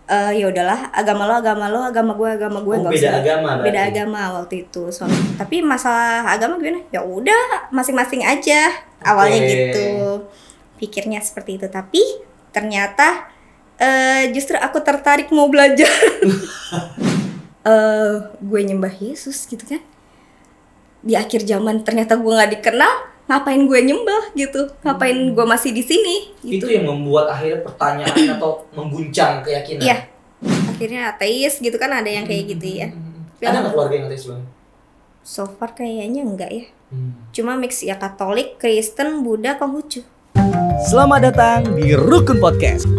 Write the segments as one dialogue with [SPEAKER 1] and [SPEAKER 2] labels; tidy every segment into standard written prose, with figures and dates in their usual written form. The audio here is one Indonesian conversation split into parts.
[SPEAKER 1] Ya udahlah, agama lo, agama gue
[SPEAKER 2] Oh,
[SPEAKER 1] nggak
[SPEAKER 2] beda
[SPEAKER 1] usah.
[SPEAKER 2] agama
[SPEAKER 1] Beda
[SPEAKER 2] berarti.
[SPEAKER 1] agama waktu itu suami. Tapi masalah agama gimana? Ya udah, masing-masing aja. Awalnya gitu, pikirnya seperti itu. Tapi ternyata justru aku tertarik mau belajar. Gue nyembah Yesus gitu kan. Di akhir zaman ternyata gue nggak dikenal, ngapain gue nyembah gitu? Ngapain gue masih di sini?
[SPEAKER 2] Itu
[SPEAKER 1] Gitu.
[SPEAKER 2] yang membuat akhirnya pertanyaan atau mengguncang keyakinan.
[SPEAKER 1] Iya. Akhirnya ateis gitu kan, ada yang kayak gitu ya.
[SPEAKER 2] Ada nggak keluarga yang ateis bang?
[SPEAKER 1] So far kayaknya enggak ya. Cuma mix ya, Katolik, Kristen, Buddha, Konghucu.
[SPEAKER 3] Selamat datang di Rukun Podcast.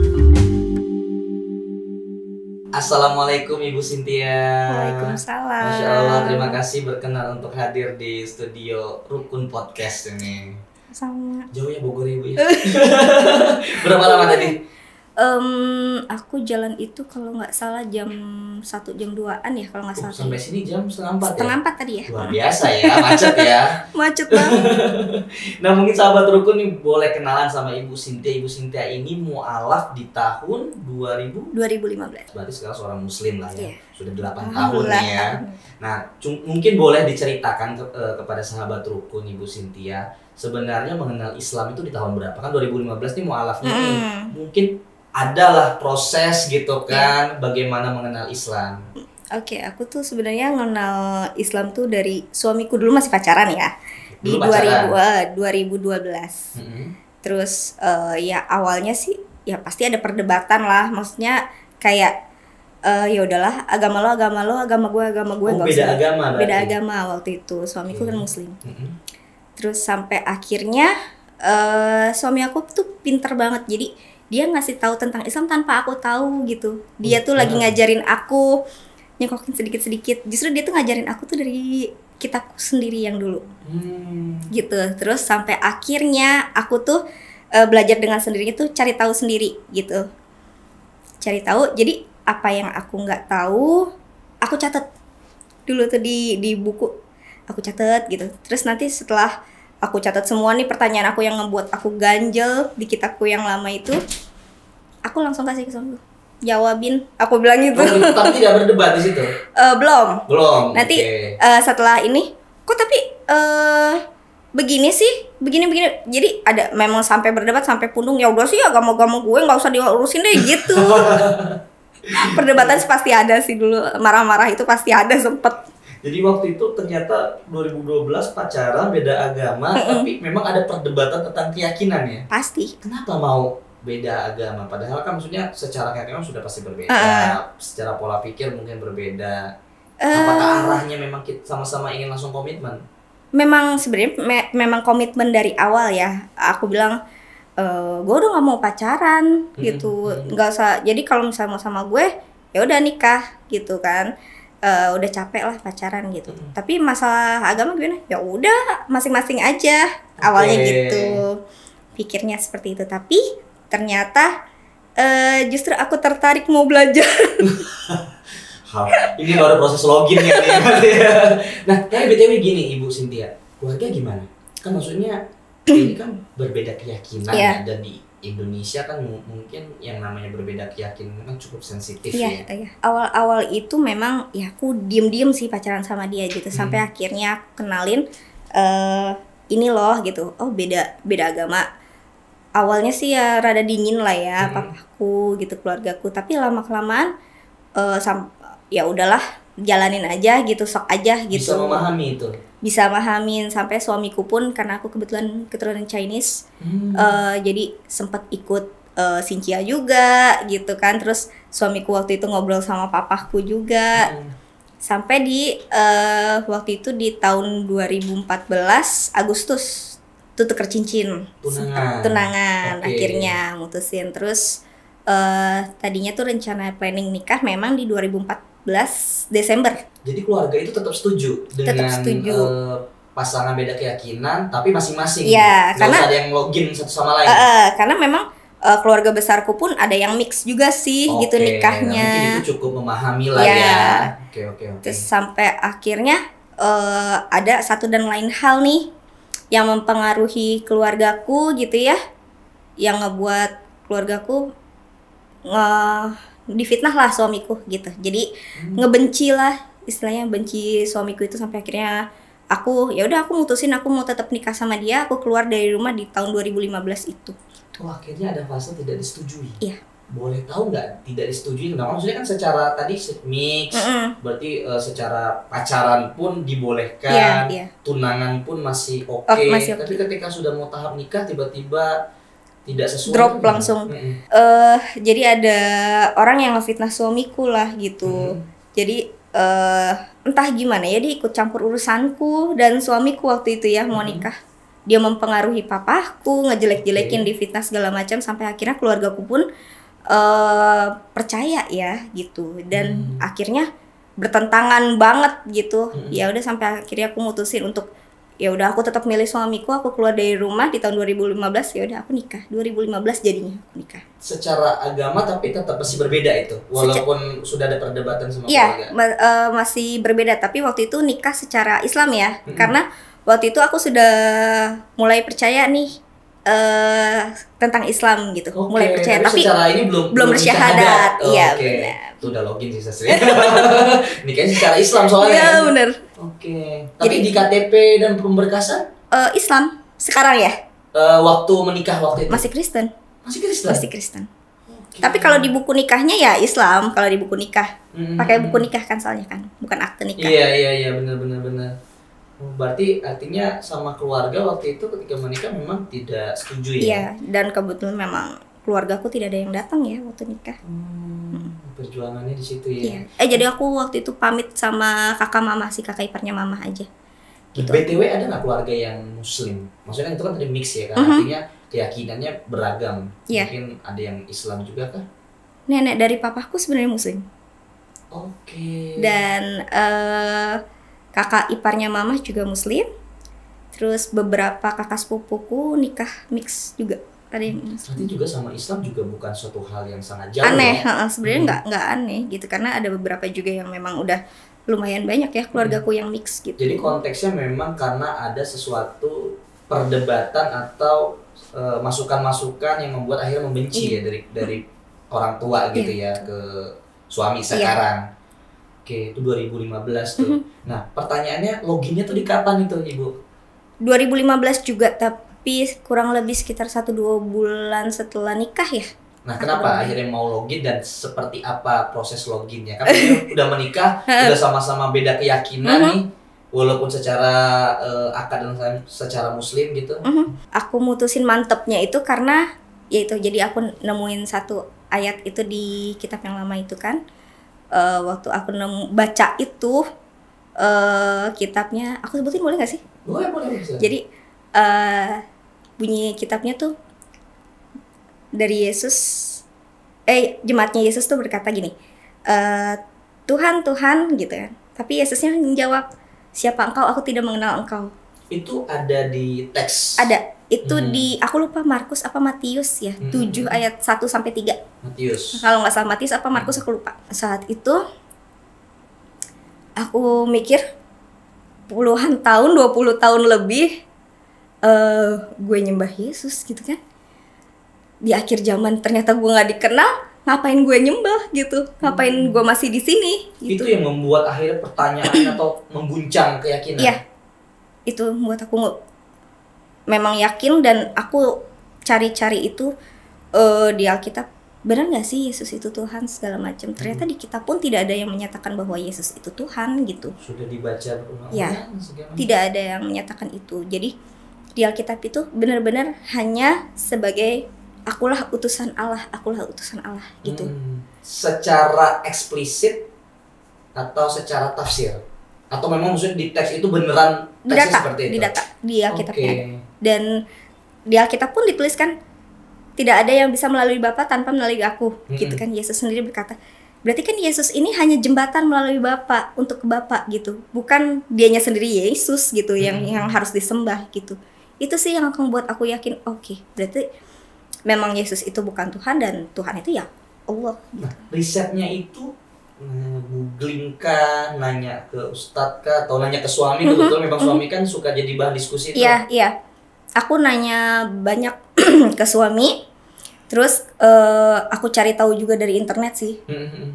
[SPEAKER 2] Assalamualaikum Ibu Cynthia.
[SPEAKER 1] Waalaikumsalam.
[SPEAKER 2] Masya Allah, terima kasih berkenan untuk hadir di studio Rukun Podcast ini.
[SPEAKER 1] Sama.
[SPEAKER 2] Jauh ya Bogor Ibu ya? Berapa lama tadi?
[SPEAKER 1] Aku jalan itu kalau nggak salah jam 1 jam 2-an ya kalau nggak salah.
[SPEAKER 2] Sampai sini jam setengah 4 ya?
[SPEAKER 1] Setengah 4 tadi ya.
[SPEAKER 2] Luar biasa ya, macet ya.
[SPEAKER 1] Macet banget.
[SPEAKER 2] Nah mungkin sahabat Rukun nih boleh kenalan sama Ibu Cynthia. Ibu Cynthia ini mu'alaf di tahun
[SPEAKER 1] 2015.
[SPEAKER 2] Berarti sekarang seorang muslim lah ya.
[SPEAKER 1] Iya.
[SPEAKER 2] Sudah 8 tahun
[SPEAKER 1] Alhamdulillah.
[SPEAKER 2] nih ya. Nah mungkin boleh diceritakan kepada sahabat Rukun Ibu Cynthia, sebenarnya mengenal Islam itu di tahun berapa? Kan 2015 nih mu'alafnya nih. Mungkin adalah proses gitu kan, bagaimana mengenal Islam.
[SPEAKER 1] Oke, aku tuh sebenarnya mengenal Islam tuh dari suamiku, dulu masih pacaran ya. Di
[SPEAKER 2] Dulu pacaran.
[SPEAKER 1] 2012. Terus ya awalnya sih ya pasti ada perdebatan lah, maksudnya kayak ya udahlah, agama lo, agama gue
[SPEAKER 2] Oh,
[SPEAKER 1] nggak
[SPEAKER 2] beda
[SPEAKER 1] usah.
[SPEAKER 2] agama berarti.
[SPEAKER 1] Beda agama waktu itu, suamiku kan muslim.
[SPEAKER 2] Mm-mm.
[SPEAKER 1] Terus sampai akhirnya suami aku tuh pinter banget, jadi dia ngasih tahu tentang Islam tanpa aku tahu gitu. Dia tuh lagi ngajarin aku, nyekokin sedikit-sedikit. Justru dia tuh ngajarin aku tuh dari kitabku sendiri yang dulu. Gitu. Terus sampai akhirnya aku tuh belajar dengan sendirinya tuh cari tahu sendiri gitu. Cari tahu. Jadi apa yang aku nggak tahu, aku catat dulu tuh di buku. Aku catat gitu. Terus nanti setelah aku catat semua nih pertanyaan aku yang ngebuat aku ganjel di kitabku yang lama itu, aku langsung kasih ke suamiku. Jawabin, aku bilang gitu.
[SPEAKER 2] Oh, tapi tidak berdebat di situ.
[SPEAKER 1] Belum.
[SPEAKER 2] Belum.
[SPEAKER 1] Nanti
[SPEAKER 2] oke.
[SPEAKER 1] setelah ini, kok tapi begini sih, begini. Jadi ada memang sampai berdebat sampai pundung. Ya udah sih, agama-agama gue nggak usah diurusin deh gitu. Perdebatan pasti ada sih dulu, marah-marah itu pasti ada sempet.
[SPEAKER 2] Jadi waktu itu ternyata 2012 pacaran beda agama, tapi memang ada perdebatan tentang keyakinan ya.
[SPEAKER 1] Pasti.
[SPEAKER 2] Kenapa mau beda agama? Padahal kan maksudnya secara keyakinan sudah pasti berbeda, secara pola pikir mungkin berbeda. Apakah arahnya memang kita sama-sama ingin langsung komitmen?
[SPEAKER 1] Memang sebenarnya memang komitmen dari awal ya. Aku bilang gue udah nggak mau pacaran gitu, nggak usah. Jadi kalau misalnya mau sama gue, ya udah nikah gitu kan. Udah capek lah pacaran gitu. Tapi masalah agama gimana? Ya udah, masing-masing aja. Awalnya gitu, pikirnya seperti itu. Tapi ternyata justru aku tertarik mau belajar.
[SPEAKER 2] Ini baru proses login ya nih. Nah, tapi BTW gini Ibu Cynthia, keluarga gimana? Kan maksudnya ini kan berbeda keyakinan ya, dan di Indonesia kan mungkin yang namanya berbeda keyakinan kan cukup sensitif ya.
[SPEAKER 1] Iya. Awal-awal itu memang ya aku diem-diem sih pacaran sama dia gitu. Sampai akhirnya aku kenalin ini loh gitu. Oh, beda agama. Awalnya sih ya rada dingin lah ya, papaku gitu, keluargaku. Tapi lama-kelamaan ya udahlah, jalanin aja gitu, sok aja gitu.
[SPEAKER 2] Bisa memahami itu.
[SPEAKER 1] Bisa mahamin, sampai suamiku pun karena aku kebetulan keturunan Chinese, jadi sempat ikut Xinjia juga gitu kan. Terus suamiku waktu itu ngobrol sama papaku juga, sampai di waktu itu di tahun 2014 Agustus tuh tuker cincin, tunangan. Akhirnya mutusin. Terus tadinya tuh rencana planning nikah memang di 2014 Desember.
[SPEAKER 2] Jadi keluarga itu tetap setuju dengan pasangan beda keyakinan, tapi masing-masing.
[SPEAKER 1] Iya, karena
[SPEAKER 2] ada yang login satu sama lain.
[SPEAKER 1] Karena memang keluarga besarku pun ada yang mix juga sih gitu nikahnya.
[SPEAKER 2] Mungkin itu cukup memahami lah ya. Oke.
[SPEAKER 1] Terus sampai akhirnya ada satu dan lain hal nih yang mempengaruhi keluargaku gitu ya, yang ngebuat keluargaku difitnah lah suamiku gitu. Jadi ngebenci lah, istilahnya benci suamiku itu, sampai akhirnya aku ya udah, aku mutusin aku mau tetap nikah sama dia. Aku keluar dari rumah di tahun 2015 itu.
[SPEAKER 2] Oh, akhirnya ada fase tidak disetujui.
[SPEAKER 1] Iya.
[SPEAKER 2] Boleh tahu nggak tidak disetujui? Kenapa? Maksudnya kan secara tadi mix, berarti secara pacaran pun dibolehkan,
[SPEAKER 1] Iya.
[SPEAKER 2] tunangan pun masih oke.
[SPEAKER 1] Masih oke.
[SPEAKER 2] Tapi ketika sudah mau tahap nikah tiba-tiba tidak sesuai.
[SPEAKER 1] Drop
[SPEAKER 2] itu gimana?
[SPEAKER 1] langsung. Jadi ada orang yang ngefitnah suamiku lah gitu. Jadi entah gimana ya, dia ikut campur urusanku dan suamiku waktu itu ya mau nikah. Dia mempengaruhi papaku, ngejelek-jelekin, difitnah segala macam, sampai akhirnya keluargaku pun percaya ya gitu. Dan akhirnya bertentangan banget gitu. Ya udah, sampai akhirnya aku mutusin untuk ya udah aku tetap milih suamiku. Aku keluar dari rumah di tahun 2015, ya udah aku nikah. 2015 jadinya aku nikah.
[SPEAKER 2] Secara agama tapi tetap masih berbeda itu, walaupun sudah ada perdebatan sama
[SPEAKER 1] Iya,
[SPEAKER 2] keluarga.
[SPEAKER 1] masih berbeda, tapi waktu itu nikah secara Islam ya. Karena waktu itu aku sudah mulai percaya nih tentang Islam gitu.
[SPEAKER 2] Oke,
[SPEAKER 1] Mulai percaya, tapi
[SPEAKER 2] secara ini belum
[SPEAKER 1] bersyahadat.
[SPEAKER 2] Oh,
[SPEAKER 1] Iya,
[SPEAKER 2] oke.
[SPEAKER 1] benar.
[SPEAKER 2] Itu udah login sih Sasri. Nikahnya secara Islam soalnya.
[SPEAKER 1] Iya,
[SPEAKER 2] kan?
[SPEAKER 1] benar.
[SPEAKER 2] Oke. Tapi
[SPEAKER 1] Jadi-
[SPEAKER 2] di KTP dan pemberkasan
[SPEAKER 1] Islam sekarang ya,
[SPEAKER 2] waktu menikah waktu itu
[SPEAKER 1] masih Kristen.
[SPEAKER 2] masih Kristen.
[SPEAKER 1] Masih Kristen.
[SPEAKER 2] Oke.
[SPEAKER 1] Tapi kalau di buku nikahnya ya Islam, kalau di buku nikah.
[SPEAKER 2] Hmm.
[SPEAKER 1] Pakai buku nikah kan soalnya kan, bukan akte nikah.
[SPEAKER 2] Iya benar. Oh, berarti artinya sama keluarga waktu itu ketika menikah memang tidak setuju ya?
[SPEAKER 1] Iya, dan kebetulan memang keluargaku tidak ada yang datang ya waktu nikah.
[SPEAKER 2] Perjuangannya di situ ya.
[SPEAKER 1] Iya. Jadi aku waktu itu pamit sama kakak mama, si kakak iparnya mama aja. Gitu.
[SPEAKER 2] BTW ada nggak keluarga yang muslim? Maksudnya itu kan tadi mix ya kan, artinya keyakinannya beragam.
[SPEAKER 1] Iya.
[SPEAKER 2] Mungkin ada yang Islam juga kah?
[SPEAKER 1] Nenek dari papaku sebenarnya muslim.
[SPEAKER 2] Oke.
[SPEAKER 1] Dan kakak iparnya mama juga muslim. Terus beberapa kakak sepupuku nikah mix juga. Ada yang
[SPEAKER 2] Berarti juga sama Islam juga bukan suatu hal yang sangat jauh
[SPEAKER 1] aneh,
[SPEAKER 2] ya?
[SPEAKER 1] sebenarnya nggak aneh gitu, karena ada beberapa juga yang memang udah lumayan banyak ya keluargaku yang mix gitu.
[SPEAKER 2] Jadi konteksnya memang karena ada sesuatu perdebatan atau masukan-masukan yang membuat akhirnya membenci ya dari orang tua gitu ya ke suami sekarang. Oke, itu 2015 tuh. Nah, pertanyaannya loginnya tuh di kapan itu, Ibu?
[SPEAKER 1] 2015 juga, tapi kurang lebih sekitar 1-2 bulan setelah nikah ya.
[SPEAKER 2] Nah, kenapa akhirnya mau login dan seperti apa proses loginnya? Kan udah menikah, udah sama-sama beda keyakinan nih, walaupun secara akad dan secara muslim gitu.
[SPEAKER 1] Aku mutusin mantepnya itu karena ya itu, jadi aku nemuin satu ayat itu di kitab yang lama itu kan. Waktu aku baca itu kitabnya, aku sebutin boleh gak sih?
[SPEAKER 2] Boleh.
[SPEAKER 1] Jadi bunyi kitabnya tuh dari Yesus, jemaatnya Yesus tuh berkata gini, Tuhan gitu kan. Tapi Yesusnya menjawab, siapa engkau? Aku tidak mengenal engkau.
[SPEAKER 2] Itu ada di teks.
[SPEAKER 1] Ada, itu di, aku lupa Markus apa Matius ya, 7 ayat 1-3.
[SPEAKER 2] Matius.
[SPEAKER 1] Kalau nggak salah Matius apa Markus, aku lupa. Saat itu aku mikir puluhan tahun, 20 tahun lebih gue nyembah Yesus gitu kan. Di akhir zaman ternyata gue nggak dikenal, ngapain gue nyembah gitu? Ngapain gue masih di sini? Gitu.
[SPEAKER 2] Itu yang membuat akhirnya pertanyaan atau mengguncang keyakinan.
[SPEAKER 1] Iya, itu buat aku memang yakin, dan aku cari-cari itu di Alkitab, benar nggak sih Yesus itu Tuhan segala macam. Ternyata di kitab pun tidak ada yang menyatakan bahwa Yesus itu Tuhan gitu.
[SPEAKER 2] Sudah dibaca berulang-ulang
[SPEAKER 1] Ya,
[SPEAKER 2] segala macam.
[SPEAKER 1] tidak ada yang menyatakan itu. Jadi di Alkitab itu benar-benar hanya sebagai akulah utusan Allah gitu.
[SPEAKER 2] Secara eksplisit atau secara tafsir? Atau memang maksudnya di teks itu beneran teksnya seperti itu?
[SPEAKER 1] Di data, di Alkitabnya
[SPEAKER 2] Oke.
[SPEAKER 1] ada. Dan di Alkitab pun dituliskan tidak ada yang bisa melalui Bapa tanpa melalui aku, gitu kan. Yesus sendiri berkata. Berarti kan Yesus ini hanya jembatan melalui Bapa untuk ke Bapa gitu. Bukan dianya sendiri Yesus gitu yang harus disembah gitu. Itu sih yang akan membuat aku yakin, oke, berarti memang Yesus itu bukan Tuhan, dan Tuhan itu ya Allah.
[SPEAKER 2] Nah, risetnya itu googling kah, nanya ke ustadz kah, atau nanya ke suami? Kebetulan memang suami kan suka jadi bahan diskusi itu.
[SPEAKER 1] Iya. Aku nanya banyak ke suami, Terus aku cari tahu juga dari internet sih,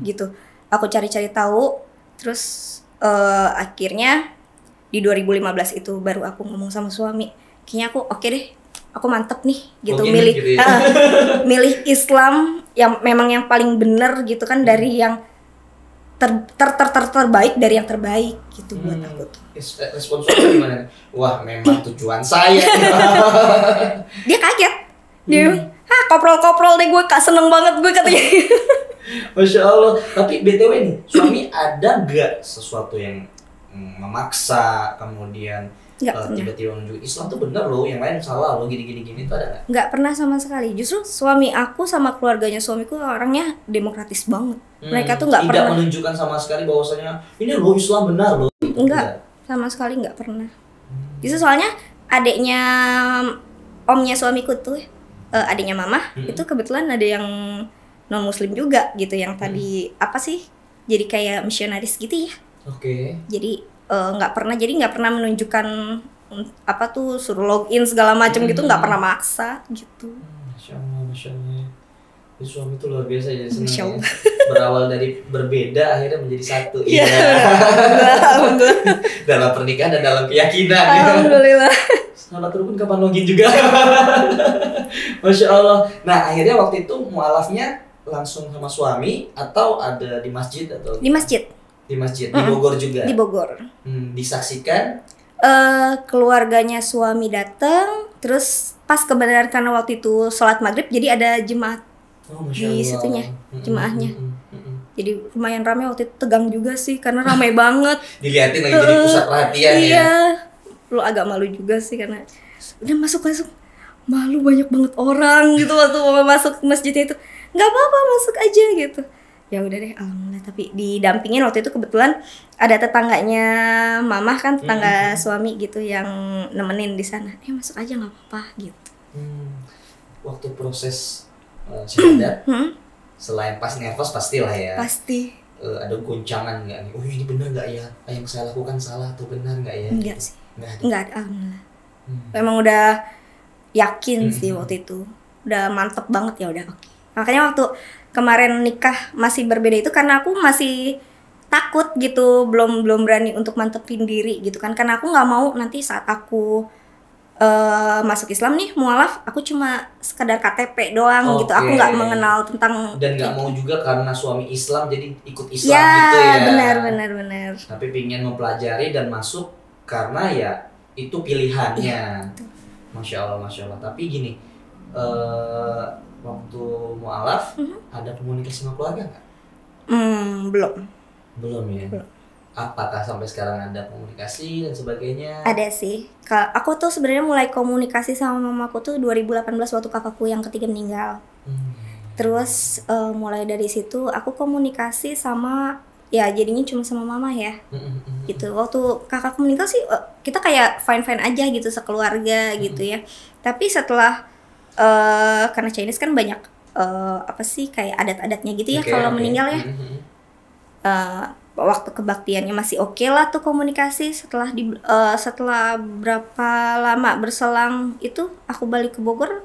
[SPEAKER 1] gitu. Aku cari-cari tahu, terus akhirnya di 2015 itu baru aku ngomong sama suami, kayaknya aku oke deh, aku mantep nih, gitu,
[SPEAKER 2] Oke,
[SPEAKER 1] milih
[SPEAKER 2] gitu ya.
[SPEAKER 1] milih Islam yang memang yang paling bener gitu kan, dari yang terbaik dari yang terbaik gitu buat aku tuh.
[SPEAKER 2] Respon suami gimana? Wah, memang tujuan saya.
[SPEAKER 1] Dia kaget, dia koprol deh gue, seneng banget gue katanya.
[SPEAKER 2] Masya Allah. Tapi BTW nih, suami ada gak sesuatu yang memaksa, kemudian
[SPEAKER 1] Nggak pernah.
[SPEAKER 2] tiba-tiba menunjuk Islam tuh bener loh, yang lain salah loh, gini itu ada gak?
[SPEAKER 1] Nggak pernah sama sekali. Justru suami aku sama keluarganya suamiku orangnya demokratis banget. Mereka tuh nggak
[SPEAKER 2] tidak
[SPEAKER 1] pernah.
[SPEAKER 2] menunjukkan sama sekali bahwasanya ini loh Islam benar loh.
[SPEAKER 1] Enggak, sama sekali nggak pernah. Justru soalnya adiknya omnya suamiku tuh, adiknya mama, itu kebetulan ada yang non muslim juga gitu, yang tadi apa sih? Jadi kayak misionaris gitu ya.
[SPEAKER 2] Oke.
[SPEAKER 1] Jadi nggak pernah menunjukkan apa tuh suruh login segala macam gitu, nggak pernah maksa gitu.
[SPEAKER 2] Masya Allah. Ini suami itu luar biasa ya,
[SPEAKER 1] Masya
[SPEAKER 2] senang
[SPEAKER 1] Allah.
[SPEAKER 2] ya. Berawal dari berbeda akhirnya menjadi satu.
[SPEAKER 1] Iya. Alhamdulillah.
[SPEAKER 2] Dalam pernikahan dan dalam keyakinan.
[SPEAKER 1] Alhamdulillah.
[SPEAKER 2] Sahabat rukun kapan login juga. Masya Allah. Nah akhirnya waktu itu mualafnya langsung sama suami atau ada di masjid atau
[SPEAKER 1] Di masjid.
[SPEAKER 2] di masjid di Bogor juga.
[SPEAKER 1] Di Bogor.
[SPEAKER 2] Disaksikan.
[SPEAKER 1] Keluarganya suami datang, terus pas kebenaran karena waktu itu sholat maghrib, jadi ada jemaat
[SPEAKER 2] Oh, Masya
[SPEAKER 1] di
[SPEAKER 2] Allah.
[SPEAKER 1] situnya, jemaahnya. Jadi lumayan ramai waktu itu, tegang juga sih karena ramai banget.
[SPEAKER 2] Dilihatin lagi jadi pusat perhatian ya.
[SPEAKER 1] Iya, lu agak malu juga sih karena udah masuk malu, banyak banget orang gitu waktu mau masuk masjidnya itu. Nggak apa-apa, masuk aja gitu. Ya udah deh, alhamdulillah. Tapi didampingin waktu itu kebetulan ada tetangganya mamah kan, tetangga suami gitu yang nemenin di sana. Masuk aja nggak apa-apa gitu.
[SPEAKER 2] Waktu proses syahadat, selain pas nervous pastilah ya.
[SPEAKER 1] Pasti.
[SPEAKER 2] Ada goncangan nggak nih? Oh ini benar nggak ya? Yang saya lakukan salah atau benar nggak ya?
[SPEAKER 1] Enggak sih.
[SPEAKER 2] Nggak ada.
[SPEAKER 1] Enggak ada, alhamdulillah. Emang udah yakin sih waktu itu. Udah mantep banget, ya udah oke. Makanya waktu kemarin nikah masih berbeda itu karena aku masih takut gitu, belum berani untuk mantepin diri gitu kan. Karena aku nggak mau nanti saat aku masuk Islam nih, mualaf, aku cuma sekedar KTP doang gitu. Aku nggak mengenal tentang,
[SPEAKER 2] dan nggak mau juga karena suami Islam jadi ikut Islam
[SPEAKER 1] ya,
[SPEAKER 2] gitu ya.
[SPEAKER 1] benar.
[SPEAKER 2] Tapi pengen mempelajari dan masuk karena ya itu pilihannya. Masya Allah. Tapi gini, waktu mualaf ada komunikasi sama keluarga nggak? Belum ya. Apakah sampai sekarang ada komunikasi dan sebagainya?
[SPEAKER 1] Ada sih. Aku tuh sebenarnya mulai komunikasi sama mamaku tuh 2018 waktu kakakku yang ketiga meninggal. Terus mulai dari situ aku komunikasi sama, ya jadinya cuma sama mama ya. Gitu. Waktu kakakku meninggal sih kita kayak fine aja gitu sekeluarga gitu ya. Tapi setelah karena Chinese kan banyak apa sih kayak adat-adatnya gitu ya kalau meninggal ya. Waktu kebaktiannya masih oke lah tuh komunikasi. Setelah berapa lama berselang itu aku balik ke Bogor,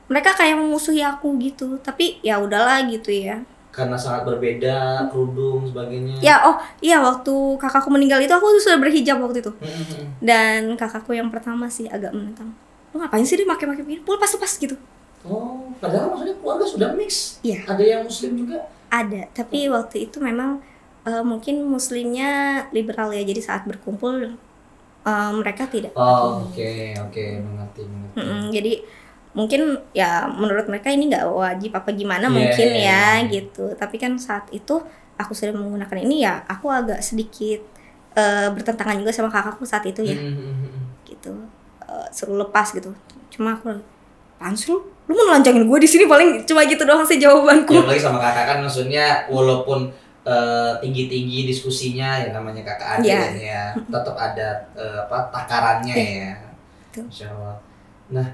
[SPEAKER 1] mereka kayak memusuhi aku gitu. Tapi ya udahlah gitu ya.
[SPEAKER 2] Karena sangat berbeda, kerudung sebagainya.
[SPEAKER 1] Ya iya, waktu kakakku meninggal itu aku tuh sudah berhijab waktu itu. Dan kakakku yang pertama sih agak menentang. Lu ngapain sih dia pakai begini? Lepas gitu.
[SPEAKER 2] Oh, padahal maksudnya keluarga sudah mix.
[SPEAKER 1] Iya.
[SPEAKER 2] Ada yang muslim juga?
[SPEAKER 1] Ada, tapi waktu itu memang mungkin muslimnya liberal ya, jadi saat berkumpul mereka tidak.
[SPEAKER 2] Oke, mengerti.
[SPEAKER 1] Jadi mungkin ya menurut mereka ini nggak wajib apa gimana mungkin ya gitu. Tapi kan saat itu aku sudah menggunakan ini ya, aku agak sedikit bertentangan juga sama kakakku saat itu ya. Gitu. Suruh lepas gitu. Cuma aku apaan sih lu mau nelanjangin gue di sini, paling cuma gitu doang sih jawabanku.
[SPEAKER 2] Ya, apalagi sama kakak kan, maksudnya walaupun tinggi diskusinya ya, namanya kakak adik kan ya, tetap ada takarannya ya. Masya Allah. Nah,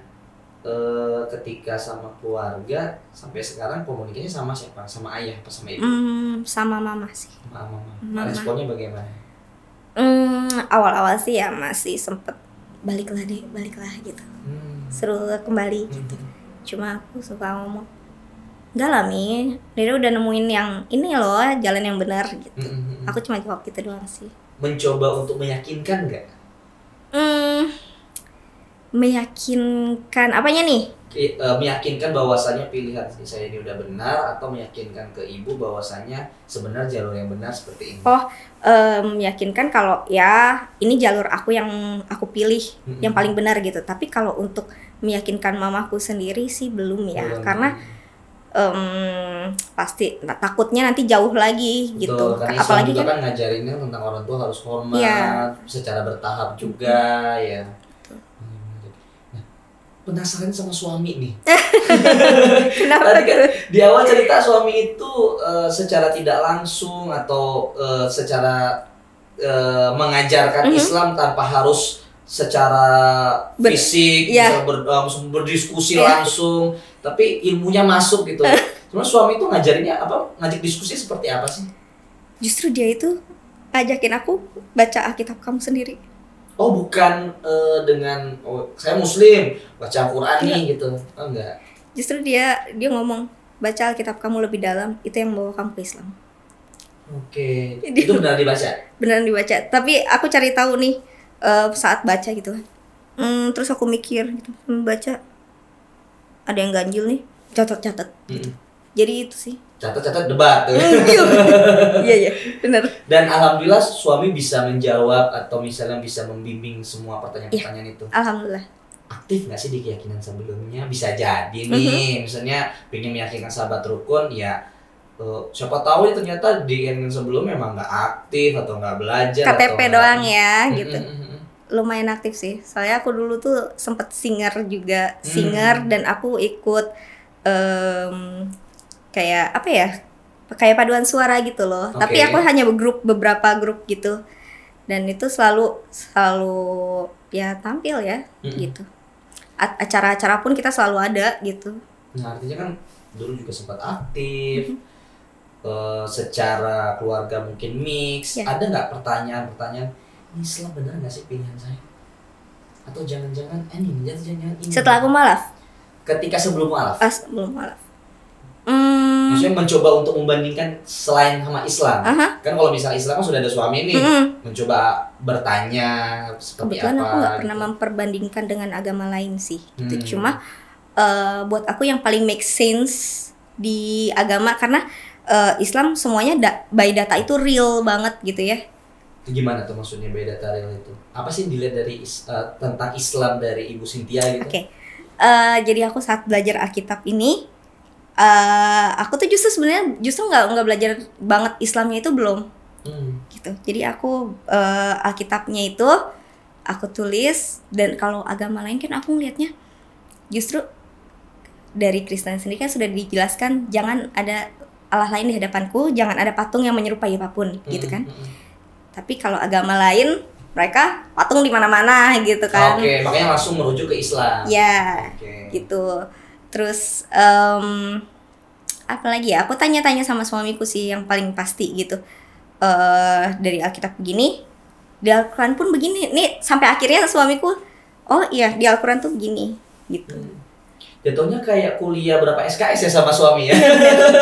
[SPEAKER 2] ketika sama keluarga sampai sekarang komunikasinya sama siapa? Sama ayah apa sama ibu?
[SPEAKER 1] Sama mama sih.
[SPEAKER 2] Mama. Responnya bagaimana?
[SPEAKER 1] Awal-awal sih ya masih sempet baliklah gitu. Seru kembali gitu. Cuma aku suka ngomong, enggak lah Mi, Dede udah nemuin yang ini loh, jalan yang benar gitu. Aku cuma jawab gitu doang sih.
[SPEAKER 2] Mencoba untuk meyakinkan nggak?
[SPEAKER 1] Meyakinkan apanya nih?
[SPEAKER 2] Meyakinkan bahwasannya pilihan saya ini udah benar, atau meyakinkan ke ibu bahwasannya sebenarnya jalur yang benar seperti ini.
[SPEAKER 1] Meyakinkan kalau ya ini jalur aku yang aku pilih yang paling benar gitu. Tapi kalau untuk meyakinkan mamaku sendiri sih belum ya, karena pasti takutnya nanti jauh lagi.
[SPEAKER 2] Betul,
[SPEAKER 1] gitu.
[SPEAKER 2] Karena
[SPEAKER 1] Apalagi
[SPEAKER 2] juga kan ngajarinnya tentang orang tua harus hormat, secara bertahap juga ya. Penasaran sama suami nih.
[SPEAKER 1] Kenapa
[SPEAKER 2] Tadi kan di awal cerita suami itu secara tidak langsung atau secara mengajarkan Islam tanpa harus secara fisik bisa berdiskusi langsung, tapi ilmunya masuk gitu. Cuma suami itu ngajarinnya apa? Ngajak diskusi seperti apa sih?
[SPEAKER 1] Justru dia itu ngajakin aku baca Alkitab kamu sendiri.
[SPEAKER 2] Oh bukan dengan saya Muslim baca Al-Quran nih gitu, enggak.
[SPEAKER 1] Justru dia ngomong baca Alkitab kamu lebih dalam, itu yang membawa kamu ke Islam.
[SPEAKER 2] Oke. Itu benar dibaca? Benar
[SPEAKER 1] dibaca. Tapi aku cari tahu nih saat baca gitu. Terus aku mikir gitu, baca ada yang ganjil nih, catat. Jadi itu sih.
[SPEAKER 2] Catat debat.
[SPEAKER 1] Iya benar.
[SPEAKER 2] Dan alhamdulillah suami bisa menjawab atau misalnya bisa membimbing semua pertanyaan-pertanyaan itu.
[SPEAKER 1] Alhamdulillah.
[SPEAKER 2] Aktif nggak sih di keyakinan sebelumnya? Bisa jadi nih, misalnya pengen meyakinkan sahabat rukun, ya siapa tahu ternyata di keyakinan sebelumnya memang nggak aktif atau nggak belajar.
[SPEAKER 1] KTP atau doang ya gitu. Lumayan aktif sih. Soalnya aku dulu tuh sempet singer juga, dan aku ikut kayak apa ya, kayak paduan suara gitu loh. Tapi aku hanya beberapa grup gitu, dan itu selalu ya tampil ya gitu. Acara-acara pun kita selalu ada gitu.
[SPEAKER 2] Nah artinya kan dulu juga sempat aktif, secara keluarga mungkin mix. Ada nggak pertanyaan Islam benar nggak sih pilihan saya? Atau jangan-jangan ini?
[SPEAKER 1] Setelah aku mualaf?
[SPEAKER 2] Ketika sebelum mualaf?
[SPEAKER 1] Sebelum mualaf.
[SPEAKER 2] Maksudnya mencoba untuk membandingkan selain sama Islam. Kan kalau misalnya Islam kan sudah ada suami nih, mencoba bertanya seperti
[SPEAKER 1] kebetulan
[SPEAKER 2] apa.
[SPEAKER 1] Aku nggak
[SPEAKER 2] gitu.
[SPEAKER 1] pernah memperbandingkan dengan agama lain sih. Itu cuma buat aku yang paling make sense di agama, karena Islam semuanya by data itu real banget gitu ya.
[SPEAKER 2] Gimana tuh maksudnya by data real itu? Apa sih dilihat dari tentang Islam dari Ibu Cynthia gitu?
[SPEAKER 1] Jadi aku saat belajar Alkitab ini, aku tuh justru nggak belajar banget Islamnya itu belum, gitu. Jadi aku Alkitabnya itu aku tulis, dan kalau agama lain kan aku ngelihatnya justru dari Kristen sendiri kan sudah dijelaskan jangan ada Allah lain di hadapanku, jangan ada patung yang menyerupai apapun, gitu kan. Tapi kalau agama lain mereka patung di mana-mana gitu kan.
[SPEAKER 2] Makanya langsung merujuk ke Islam.
[SPEAKER 1] Ya, gitu. Terus apa lagi ya? Aku tanya-tanya sama suamiku sih yang paling pasti gitu. Dari Alkitab begini, di Al-Quran pun begini. Nih sampai akhirnya suamiku, oh iya di Al-Quran tuh begini, gitu.
[SPEAKER 2] Jatuhnya kayak kuliah berapa SKS ya sama suami ya?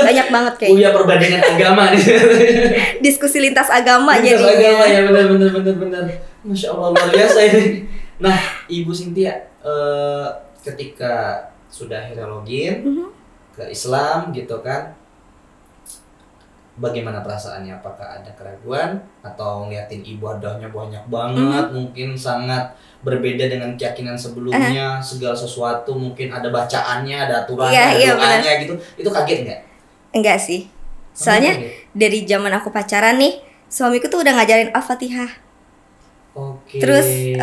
[SPEAKER 1] Banyak banget kayaknya.
[SPEAKER 2] Kuliah perbandingan agama nih.
[SPEAKER 1] Diskusi lintas agama jadi.
[SPEAKER 2] Lintas agama ya, benar. Masya Allah, luar biasa ini. Nah, Ibu Cynthia, ketika sudah akhirnya login ke Islam gitu kan, bagaimana perasaannya? Apakah ada keraguan atau ngeliatin ibadahnya banyak banget, mungkin sangat berbeda dengan keyakinan sebelumnya, segala sesuatu mungkin ada bacaannya, ada aturannya, doanya gitu. Itu kaget nggak?
[SPEAKER 1] Enggak sih. Soalnya dari zaman aku pacaran nih, suamiku tuh udah ngajarin Al-Fatihah. Terus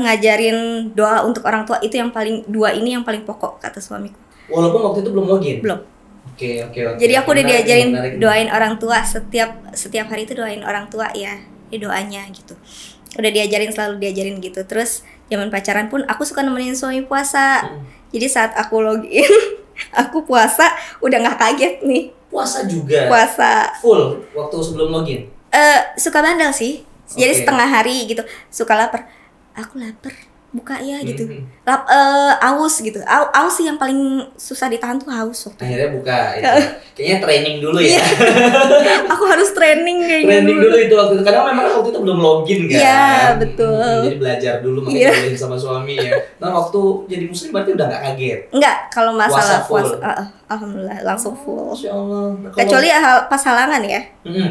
[SPEAKER 1] ngajarin doa untuk orang tua, itu yang paling, dua ini yang paling pokok kata suamiku.
[SPEAKER 2] Walaupun waktu itu belum login?
[SPEAKER 1] Belum.
[SPEAKER 2] Oke.
[SPEAKER 1] Jadi aku udah diajarin doain orang tua, setiap hari itu doain orang tua ya, doanya gitu. Udah selalu diajarin gitu. Terus zaman pacaran pun aku suka nemenin suami puasa. Jadi saat aku login, aku puasa udah nggak kaget nih.
[SPEAKER 2] Puasa juga?
[SPEAKER 1] Puasa.
[SPEAKER 2] Full waktu sebelum login?
[SPEAKER 1] Suka bandel sih. Jadi setengah hari gitu. Suka lapar. Aku lapar. buka ya gitu.
[SPEAKER 2] Mhm.
[SPEAKER 1] Aus gitu. Aus sih yang paling susah ditahan tuh haus waktu.
[SPEAKER 2] Akhirnya buka itu. Kayaknya training dulu ya.
[SPEAKER 1] Aku harus training kayaknya
[SPEAKER 2] Training dulu itu waktu itu. Karena memang waktu itu belum login kan.
[SPEAKER 1] Iya, betul.
[SPEAKER 2] Jadi belajar dulu makanya
[SPEAKER 1] Iya.
[SPEAKER 2] dibolehin sama suami ya. Nah, waktu jadi muslim berarti udah gak kaget.
[SPEAKER 1] Enggak, kalau masalah
[SPEAKER 2] Puasa full.
[SPEAKER 1] alhamdulillah langsung full.
[SPEAKER 2] Masya Allah. Nah,
[SPEAKER 1] Kecuali pas halangan ya.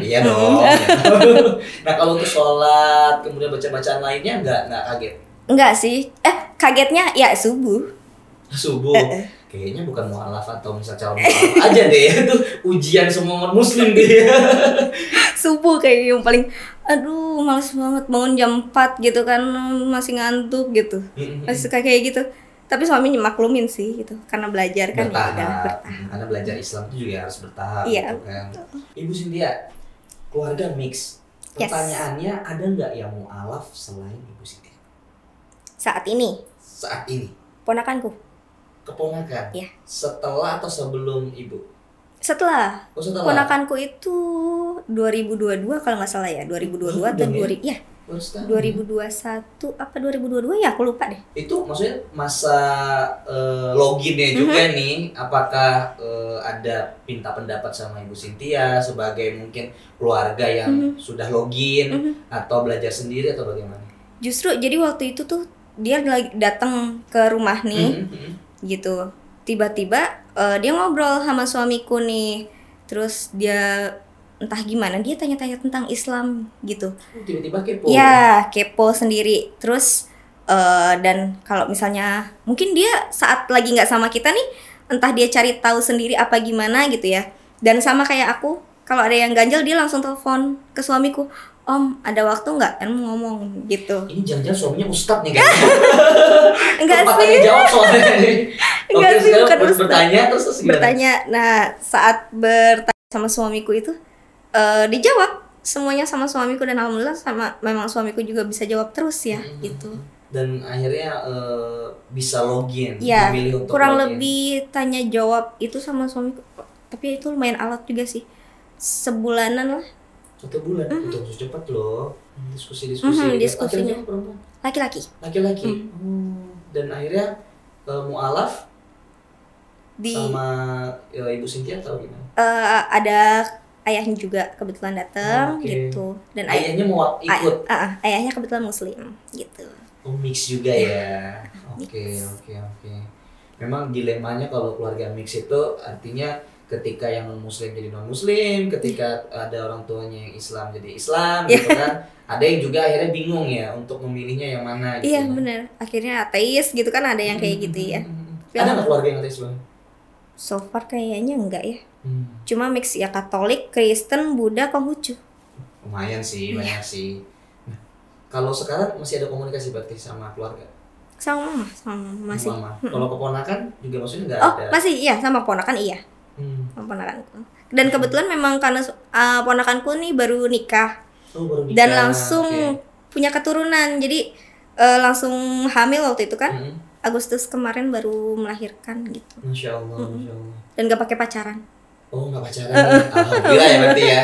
[SPEAKER 2] iya dong. Nah, kalau untuk sholat kemudian baca-bacaan lainnya nggak kaget.
[SPEAKER 1] Enggak sih. Kagetnya ya subuh.
[SPEAKER 2] Subuh. Kayaknya bukan mualaf atau misal calon mualaf aja deh. Itu ujian semua umat muslim deh.
[SPEAKER 1] Subuh kayak yang paling aduh males banget bangun jam 4 gitu kan, masih ngantuk gitu. Masih suka kayak gitu. Tapi suami maklumin sih gitu. Karena belajar kan ya udah
[SPEAKER 2] Bertahap.
[SPEAKER 1] bertahap.
[SPEAKER 2] Karena belajar Islam itu juga harus bertahap
[SPEAKER 1] Iya.
[SPEAKER 2] gitu kan. Ibu Cynthia, keluarga mix.
[SPEAKER 1] Yes.
[SPEAKER 2] Pertanyaannya, ada nggak yang mualaf selain Ibu Cynthia?
[SPEAKER 1] Saat ini
[SPEAKER 2] Saat ini,
[SPEAKER 1] ponakanku
[SPEAKER 2] keponakan.
[SPEAKER 1] Iya.
[SPEAKER 2] Setelah atau sebelum Ibu?
[SPEAKER 1] setelah
[SPEAKER 2] Oh, setelah.
[SPEAKER 1] ponakanku itu 2022 kalau nggak salah ya, 2022 atau
[SPEAKER 2] Udah,
[SPEAKER 1] 2000 ya,
[SPEAKER 2] Baru setahun.
[SPEAKER 1] 2021 apa 2022 ya, aku lupa deh.
[SPEAKER 2] Itu maksudnya masa loginnya juga nih, apakah ada minta pendapat sama Ibu Cynthia sebagai mungkin keluarga yang sudah login atau belajar sendiri atau bagaimana?
[SPEAKER 1] Justru jadi waktu itu tuh dia lagi datang ke rumah nih gitu, tiba-tiba dia ngobrol sama suamiku nih, terus dia entah gimana dia tanya-tanya tentang Islam gitu.
[SPEAKER 2] Tiba-tiba kepo.
[SPEAKER 1] Ya, kepo sendiri. Terus dan kalau misalnya mungkin dia saat lagi nggak sama kita nih, entah dia cari tahu sendiri apa gimana gitu ya. Dan sama kayak aku, kalau ada yang ganjel dia langsung telepon ke suamiku, Om, ada waktu nggak? Mau ngomong gitu.
[SPEAKER 2] Ini jangan-jangan suaminya ustadz nih kan?
[SPEAKER 1] Enggak
[SPEAKER 2] Tempat
[SPEAKER 1] sih.
[SPEAKER 2] tanya jawab soalnya nih.
[SPEAKER 1] Enggak
[SPEAKER 2] Oke,
[SPEAKER 1] sih,
[SPEAKER 2] sekarang
[SPEAKER 1] bukan ustadz.
[SPEAKER 2] bertanya terus gimana?
[SPEAKER 1] Bertanya. Nah, saat bertanya sama suamiku itu dijawab semuanya sama suamiku, dan alhamdulillah sama memang suamiku juga bisa jawab terus ya gitu.
[SPEAKER 2] Dan akhirnya bisa login,
[SPEAKER 1] Ya,
[SPEAKER 2] memilih untuk
[SPEAKER 1] kurang
[SPEAKER 2] login.
[SPEAKER 1] lebih tanya jawab itu sama suamiku. Tapi itu lumayan alat juga sih. Sebulanan lah.
[SPEAKER 2] 1 bulan, untuk cepat loh. Diskusi-diskusi.
[SPEAKER 1] Diskusinya.
[SPEAKER 2] Akhirnya perempuan,
[SPEAKER 1] Laki-laki.
[SPEAKER 2] laki-laki. Dan akhirnya mualaf
[SPEAKER 1] Di
[SPEAKER 2] sama Ibu Cynthia atau gimana?
[SPEAKER 1] ada ayahnya juga kebetulan datang
[SPEAKER 2] Oke.
[SPEAKER 1] gitu. Dan
[SPEAKER 2] Ayahnya mau ikut.
[SPEAKER 1] ayahnya kebetulan muslim gitu.
[SPEAKER 2] Oh, mix juga ya. Oke. Memang dilemanya kalau keluarga mix itu artinya ketika yang non muslim jadi non muslim, ketika ada orang tuanya yang Islam jadi Islam gitu kan. Ada yang juga akhirnya bingung ya untuk memilihnya yang mana gitu.
[SPEAKER 1] Iya benar. Akhirnya ateis gitu kan, ada yang kayak gitu ya.
[SPEAKER 2] Ada nggak keluarga yang ateis Bang?
[SPEAKER 1] So far kayaknya enggak ya. Cuma mix ya, Katolik, Kristen, Buddha, Konghucu.
[SPEAKER 2] Lumayan sih, banyak sih. Nah, kalau sekarang masih ada komunikasi berarti sama keluarga?
[SPEAKER 1] Sama masih.
[SPEAKER 2] Mama. Kalau keponakan juga maksudnya nggak
[SPEAKER 1] Oh,
[SPEAKER 2] ada?
[SPEAKER 1] masih iya, sama ponakan iya. Sama ponakanku. Dan kebetulan memang karena ponakanku nih baru nikah.
[SPEAKER 2] Oh, baru nikah.
[SPEAKER 1] Dan langsung
[SPEAKER 2] Oke.
[SPEAKER 1] punya keturunan. Jadi langsung hamil waktu itu kan. Agustus kemarin baru melahirkan gitu.
[SPEAKER 2] Masya Allah, Masya Allah.
[SPEAKER 1] Dan gak pakai pacaran.
[SPEAKER 2] Oh, nggak pacaran? Alhamdulillah ya berarti ya.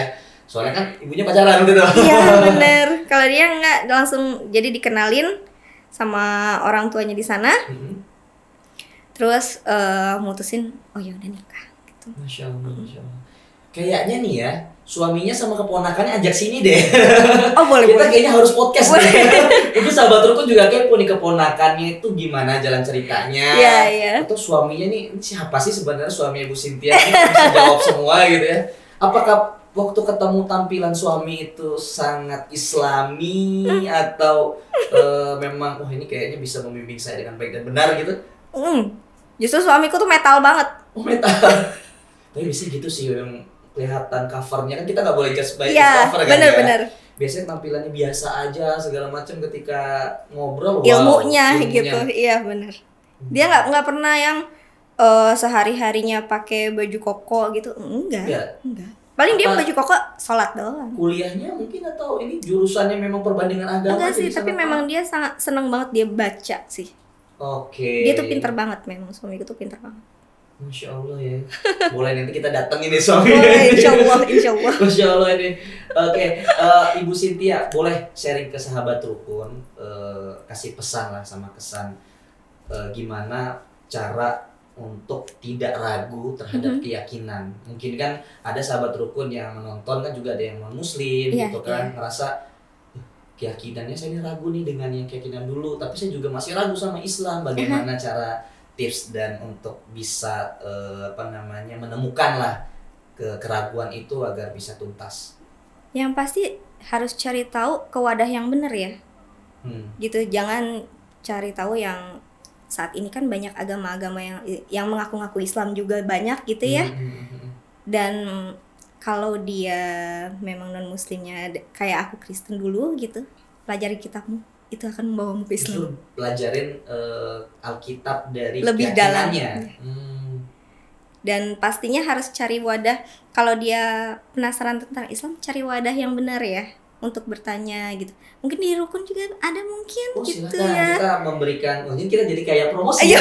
[SPEAKER 2] Soalnya kan ibunya pacaran gitu.
[SPEAKER 1] Iya bener. Kalau dia nggak, langsung jadi dikenalin sama orang tuanya di sana. Terus mutusin, oh ya udah nikah. Gitu.
[SPEAKER 2] Masya Allah, Masya Allah. Kayaknya nih ya, suaminya sama keponakannya ajak sini deh.
[SPEAKER 1] Oh boleh
[SPEAKER 2] Kita
[SPEAKER 1] boleh.
[SPEAKER 2] kayaknya harus podcast deh. Itu sahabat Rukun juga kepo nih keponakannya itu gimana jalan ceritanya.
[SPEAKER 1] Iya iya.
[SPEAKER 2] Atau suaminya nih, ini siapa sih sebenarnya suami Ibu Cynthia ini bisa jawab semua gitu ya. Apakah waktu ketemu tampilan suami itu sangat Islami atau memang wah ini kayaknya bisa membimbing saya dengan baik dan benar gitu?
[SPEAKER 1] Justru suamiku tuh metal banget.
[SPEAKER 2] Oh metal. Tapi biasanya gitu sih yang kelihatan covernya kan kita nggak boleh judge by
[SPEAKER 1] Iya,
[SPEAKER 2] cover kan
[SPEAKER 1] bener-bener.
[SPEAKER 2] ya. Biasanya tampilannya biasa aja segala macam ketika ngobrol.
[SPEAKER 1] Ilmunya
[SPEAKER 2] wow,
[SPEAKER 1] gitu, iya bener. Dia nggak pernah yang sehari-harinya pakai baju koko gitu, enggak. Paling dia
[SPEAKER 2] Apa?
[SPEAKER 1] baju koko sholat doang.
[SPEAKER 2] Kuliahnya mungkin atau ini jurusannya memang perbandingan agama?
[SPEAKER 1] Enggak sih,
[SPEAKER 2] jadi
[SPEAKER 1] tapi
[SPEAKER 2] sangat
[SPEAKER 1] memang dia sangat seneng banget dia baca sih.
[SPEAKER 2] Oke.
[SPEAKER 1] Dia tuh pinter banget, memang suamiku tuh pinter banget.
[SPEAKER 2] Masya Allah ya. Boleh nanti kita datengin nih suami.
[SPEAKER 1] Boleh, insya Allah.
[SPEAKER 2] Masya Allah ini. Oke, Ibu Cynthia boleh sharing ke sahabat rukun, kasih pesan lah sama kesan gimana cara untuk tidak ragu terhadap keyakinan. Mungkin kan ada sahabat rukun yang menonton kan juga ada yang non muslim gitu kan, ngerasa keyakinannya saya ini ragu nih dengan yang keyakinan dulu, tapi saya juga masih ragu sama Islam. Bagaimana cara tips dan untuk bisa menemukan lah keraguan itu agar bisa tuntas?
[SPEAKER 1] Yang pasti harus cari tahu ke wadah yang benar ya. Gitu, jangan cari tahu yang saat ini kan banyak agama-agama yang mengaku-ngaku Islam juga banyak gitu ya. Dan kalau dia memang non muslimnya kayak aku Kristen dulu gitu, pelajari kitabmu, itu akan membawamu ke Islam.
[SPEAKER 2] Justru pelajarin Alkitab dari
[SPEAKER 1] lebih
[SPEAKER 2] keyakinannya.
[SPEAKER 1] Dan pastinya harus cari wadah, kalau dia penasaran tentang Islam, cari wadah yang benar ya untuk bertanya gitu. Mungkin di rukun juga ada mungkin gitu
[SPEAKER 2] silakan,
[SPEAKER 1] ya.
[SPEAKER 2] Kita memberikan, mungkin kita jadi kayak promosi.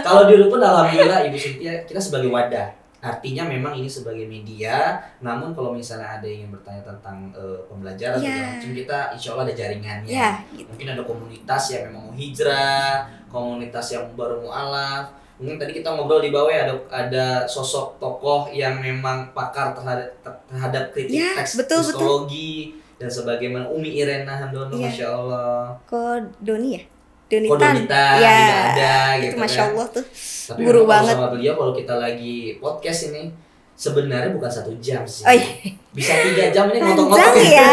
[SPEAKER 2] Kalau di rukun alhamdulillah Ibu Cynthia kita sebagai wadah. Artinya memang ini sebagai media, namun kalau misalnya ada yang ingin bertanya tentang pembelajaran segala macam, kita insya Allah ada jaringannya. Gitu. Mungkin ada komunitas yang memang mau hijrah, komunitas yang baru mu'alaf. Mungkin tadi kita ngobrol di bawah ada sosok tokoh yang memang pakar terhadap kritik teks kristologi dan sebagaimana Umi Irena Handono, Masya Allah.
[SPEAKER 1] Doni ya?
[SPEAKER 2] Donitan tidak ada gitu.
[SPEAKER 1] Itu Masya Allah tuh.
[SPEAKER 2] Tapi
[SPEAKER 1] guru banget
[SPEAKER 2] sama beliau kalau kita lagi podcast ini sebenarnya bukan 1 jam sih. Bisa 3 jam ini ngotong-ngotong
[SPEAKER 1] ya.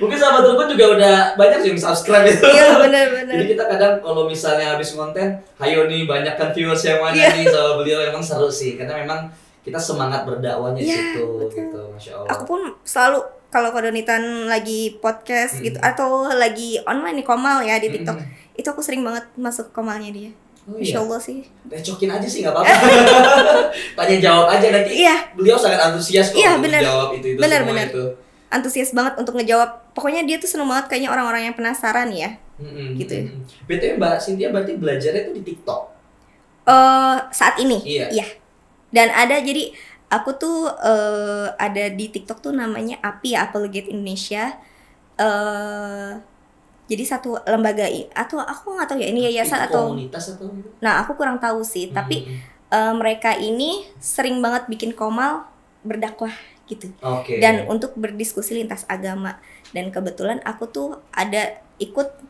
[SPEAKER 2] Mungkin sahabat rukun juga udah banyak yang subscribe itu.
[SPEAKER 1] Iya benar-benar.
[SPEAKER 2] Jadi kita kadang kalau misalnya habis konten, hayo nih banyakkan viewers yang mana nih sama beliau, emang seru sih karena memang kita semangat berdakwahnya di situ gitu. Masya Allah.
[SPEAKER 1] Aku pun selalu kalau Donitan lagi podcast gitu atau lagi online nih Komal ya di TikTok, itu aku sering banget masuk Komalnya dia. Masya Allah sih.
[SPEAKER 2] Recokin aja sih nggak apa-apa. Tanya jawab aja nanti. Beliau sangat antusias kok untuk jawab itu
[SPEAKER 1] benar.
[SPEAKER 2] itu.
[SPEAKER 1] Antusias banget untuk ngejawab. Pokoknya dia tuh seneng banget kayaknya orang-orang yang penasaran ya. Gitu ya.
[SPEAKER 2] BTW Mbak Cynthia berarti belajarnya itu di TikTok?
[SPEAKER 1] Saat ini.
[SPEAKER 2] Iya.
[SPEAKER 1] Dan ada jadi aku tuh ada di TikTok tuh namanya API ya, Apologet Indonesia. Jadi satu lembaga atau aku nggak tahu ya ini yayasan atau
[SPEAKER 2] komunitas atau gitu?
[SPEAKER 1] Nah aku kurang tahu sih, tapi mereka ini sering banget bikin komal berdakwah gitu. Dan untuk berdiskusi lintas agama. Dan kebetulan aku tuh ada ikut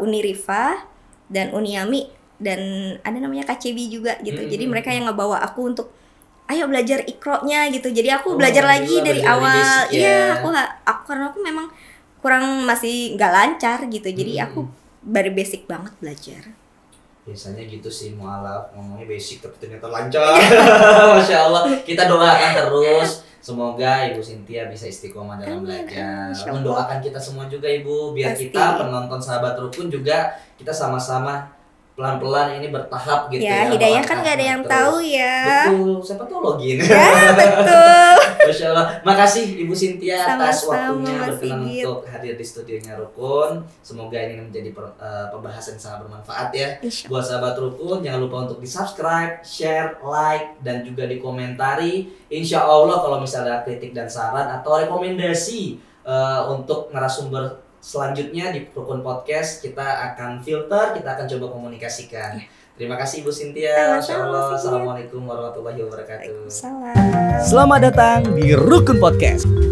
[SPEAKER 1] Unirifa dan Uniami dan ada namanya KCB juga gitu. Jadi mereka yang ngebawa aku untuk ayo belajar ikronya gitu. Jadi aku belajar lagi dari awal. Iya, aku karena aku memang kurang masih nggak lancar gitu, jadi aku baru basic banget belajar.
[SPEAKER 2] Biasanya gitu sih mu'alaf, ngomongnya basic tapi ternyata lancar. Masya Allah. Kita doakan terus semoga Ibu Cynthia bisa istiqomah dalam belajar. Mendoakan kita semua juga Ibu, biar kita penonton sahabat rukun juga kita sama-sama pelan-pelan ini bertahap gitu ya.
[SPEAKER 1] Hidayah kan gak ada yang tahu ya.
[SPEAKER 2] Betul, siapa tahu login.
[SPEAKER 1] Ya betul.
[SPEAKER 2] Masya Allah. Makasih Ibu Cynthia atas waktunya berkenan untuk hadir di studionya Rukun. Semoga ini menjadi pembahasan yang sangat bermanfaat ya. Buat sahabat Rukun, jangan lupa untuk di-subscribe, share, like, dan juga dikomentari. Insya Allah kalau misalnya kritik dan saran atau rekomendasi untuk narasumber selanjutnya di Rukun Podcast, kita akan filter, kita akan coba komunikasikan. Terima kasih Ibu Cynthia. Masya Allah. Assalamualaikum warahmatullahi wabarakatuh.
[SPEAKER 3] Selamat datang di Rukun Podcast.